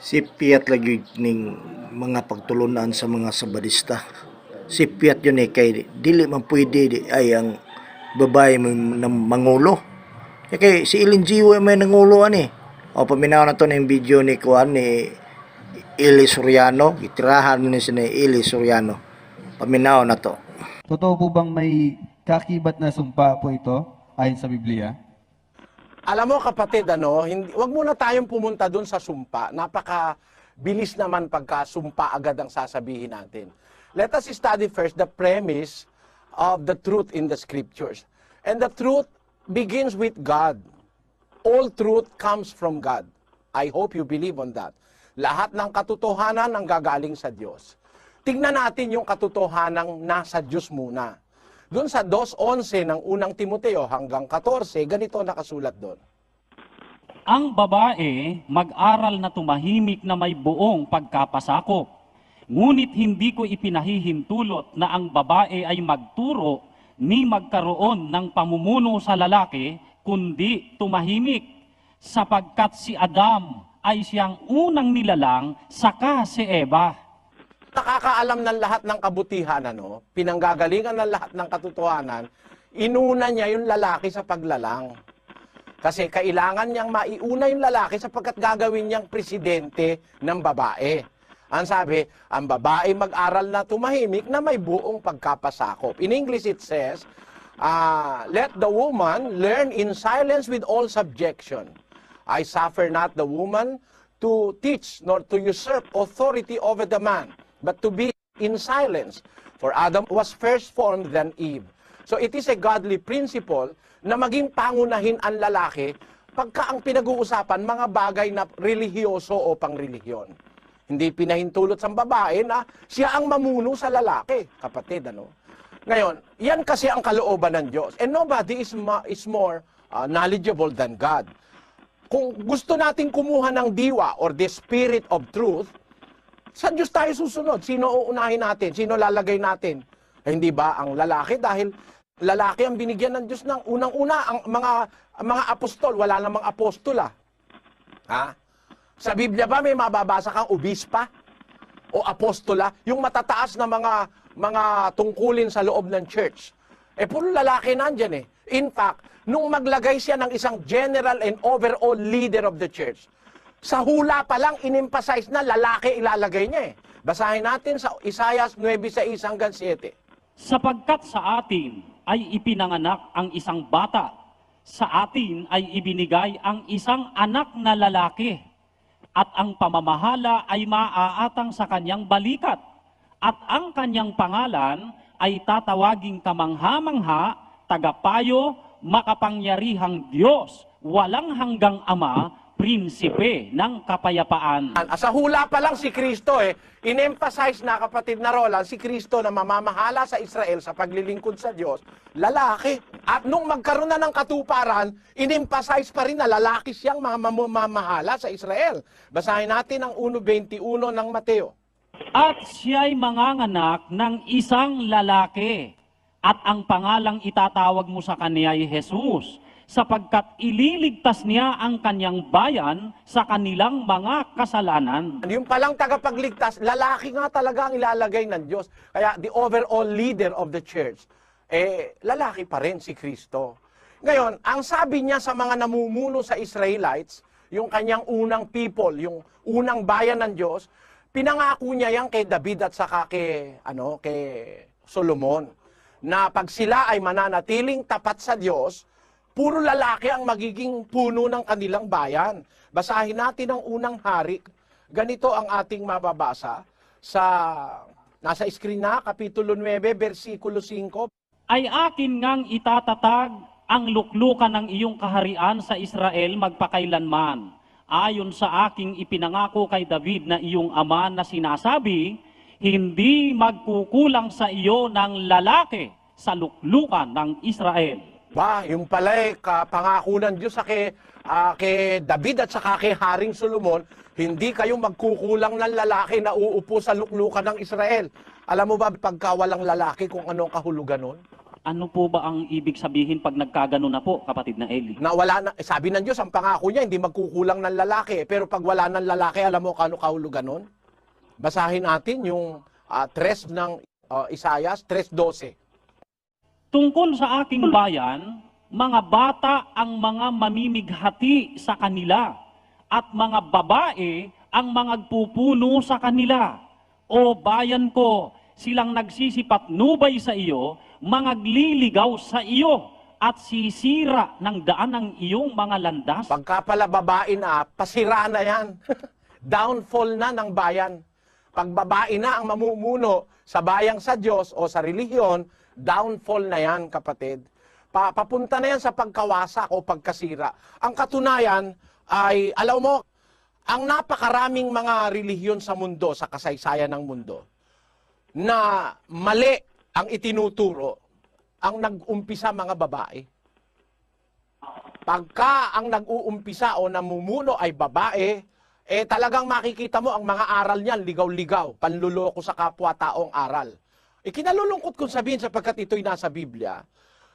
Sipiat lagi ning mga pagtulunan sa mga sabadista. Sipiat yun kay dili man pwede ay ang babae mangulo. Kay si Ellen G. may nangulo ani. O paminaw na to ng video ni Kuan ni Eli Soriano. Itirahan ni si Eli Soriano. Paminaw na to. Totoo po bang may kakibat na sumpa po ito ayon sa Biblia? Alam mo kapatid, wag muna tayong pumunta dun sa sumpa. Napaka-bilis naman pagka sumpa agad ang sasabihin natin. Let us study first the premise of the truth in the scriptures. And the truth begins with God. All truth comes from God. I hope you believe on that. Lahat ng katotohanan ang gagaling sa Diyos. Tignan natin yung katotohanan nasa Diyos muna. Doon sa 2:11 ng unang Timoteo hanggang 14, ganito nakasulat doon. Ang babae mag-aral na tumahimik na may buong pagkapasakop. Ngunit hindi ko ipinahihintulot na ang babae ay magturo ni magkaroon ng pamumuno sa lalaki, kundi tumahimik. Sapagkat si Adam ay siyang unang nilalang, saka si Eva. Nakakaalam ng lahat ng kabutihan, pinanggagalingan ng lahat ng katotohanan, inuna niya yung lalaki sa paglalang. Kasi kailangan niyang maiuna yung lalaki sapagkat gagawin niyang presidente ng babae. Ang sabi, ang babae mag-aral na tumahimik na may buong pagkapasakop. In English it says, let the woman learn in silence with all subjection. I suffer not the woman to teach nor to usurp authority over the man, but to be in silence. For Adam was first formed than Eve. So it is a godly principle na maging pangunahin ang lalaki pagka ang pinag-uusapan mga bagay na relihiyoso o pangrelihiyon. Hindi pinahintulot sa babae na siya ang mamuno sa lalaki, kapatid, Ngayon, yan kasi ang kalooban ng Diyos. And nobody is more knowledgeable than God. Kung gusto nating kumuha ng diwa or the spirit of truth, sa Diyos tayo susunod. Sino uunahin natin? Sino lalagay natin? Hindi ba ang lalaki? Dahil lalaki ang binigyan ng Diyos ng unang-una. Ang mga apostol, wala namang apostola. Sa Biblia ba may mababasa kang obispa o apostola? Yung matataas na mga tungkulin sa loob ng church. Puro lalaki nandyan . In fact, nung maglagay siya ng isang general and overall leader of the church, sa hula pa lang, in-emphasize na lalaki ilalagay niya . Basahin natin sa Isaiah 9:6-7. Sapagkat sa atin ay ipinanganak ang isang bata, sa atin ay ibinigay ang isang anak na lalaki, at ang pamamahala ay maaatang sa kanyang balikat, at ang kanyang pangalan ay tatawaging kamangha-mangha, tagapayo, makapangyarihang Diyos, walang hanggang Ama, prinsipe ng kapayapaan. Sa hula pa lang si Kristo in-emphasize na, kapatid na Roland, si Kristo na mamamahala sa Israel sa paglilingkod sa Diyos, lalaki. At nung magkaroon na ng katuparan, in-emphasize pa rin na lalaki siyang mamamahala sa Israel. Basahin natin ang 1:21 ng Mateo. At siya'y manganganak ng isang lalaki, at ang pangalang itatawag mo sa kanya ay Jesus, sapagkat ililigtas niya ang kanyang bayan sa kanilang mga kasalanan. Yung palang tagapagligtas, lalaki nga talaga ang ilalagay ng Diyos. Kaya the overall leader of the church, lalaki pa rin si Kristo. Ngayon, ang sabi niya sa mga namumuno sa Israelites, yung kanyang unang people, yung unang bayan ng Diyos, pinangako niya yan kay David at saka kay Solomon, na pag sila ay mananatiling tapat sa Diyos, puro lalaki ang magiging puno ng kanilang bayan. Basahin natin ang unang hari. Ganito ang ating mababasa sa nasa screen na, Kapitulo 9, versikulo 5. Ay akin ngang itatatag ang luklukan ng iyong kaharian sa Israel magpakailanman. Ayon sa aking ipinangako kay David na iyong ama na sinasabi, hindi magkukulang sa iyo ng lalaki sa luklukan ng Israel. Yung pala pangako ng Diyos kay David at saka kay Haring Solomon, hindi kayo magkukulang ng lalaki na uupo sa luklukan ng Israel. Alam mo ba pagka walang lalaki kung anong kahulugan nun? Ano po ba ang ibig sabihin pag nagkagano na po, kapatid na Eli? Na wala na, sabi ng Diyos, ang pangako niya, hindi magkukulang ng lalaki. Pero pag wala ng lalaki, alam mo kano kahulugan nun? Basahin natin yung 3 ng Isaias 3:12. Tungkol sa aking bayan, mga bata ang mga mamimighati sa kanila, at mga babae ang mga pupuno sa kanila. O bayan ko, silang nagsisipatnubay sa iyo, mangagliligaw sa iyo, at sisira ng daan ng iyong mga landas. Pagka pala babae na, pasira na yan. Downfall na ng bayan. Pag babae na ang mamumuno sa bayang sa Diyos o sa relihiyon, downfall na yan, kapatid. Papunta na yan sa pagkawasak o pagkasira. Ang katunayan ay, alam mo, ang napakaraming mga relihiyon sa mundo, sa kasaysayan ng mundo, na mali ang itinuturo, ang nag-umpisa mga babae. Pagka ang nag-uumpisa o namumuno ay babae, talagang makikita mo ang mga aral niyan, ligaw-ligaw, panluloko sa kapwa-taong aral. Kinalulungkot kong sabihin sapagkat ito'y nasa Biblia,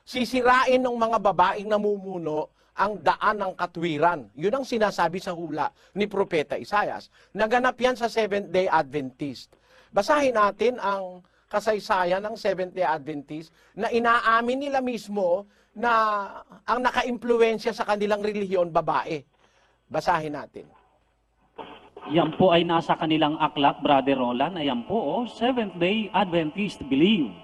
sisirain ng mga babaeng namumuno ang daan ng katwiran. Yun ang sinasabi sa hula ni Propeta Isaias. Naganap yan sa Seventh-day Adventist. Basahin natin ang kasaysayan ng Seventh-day Adventist na inaamin nila mismo na ang naka-impluwensya sa kanilang relihiyon, babae. Basahin natin. Yan po ay nasa kanilang aklat, Brother Roland. Ayan po, Seventh-day Adventist Believe.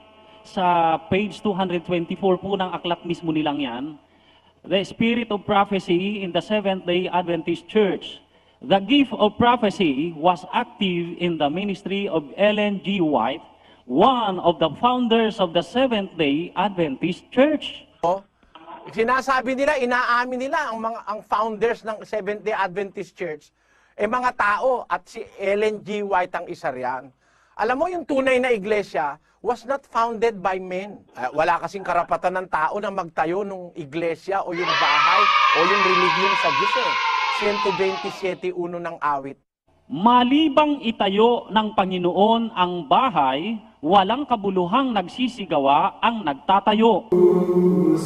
Sa page 224 po ng aklat mismo nilang yan, the spirit of prophecy in the Seventh-day Adventist Church. The gift of prophecy was active in the ministry of Ellen G. White, one of the founders of the Seventh-day Adventist Church. Sinasabi nila, inaamin nila ang founders ng Seventh-day Adventist Church, mga tao, at si Ellen G. White ang isa riyan. Alam mo, yung tunay na iglesia was not founded by men. Wala kasing karapatan ng tao na magtayo ng iglesia o yung bahay o yung relihiyon sa Diyos. 127:1 ng awit. Malibang itayo ng Panginoon ang bahay, walang kabuluhang nagsisigawa ang nagtatayo.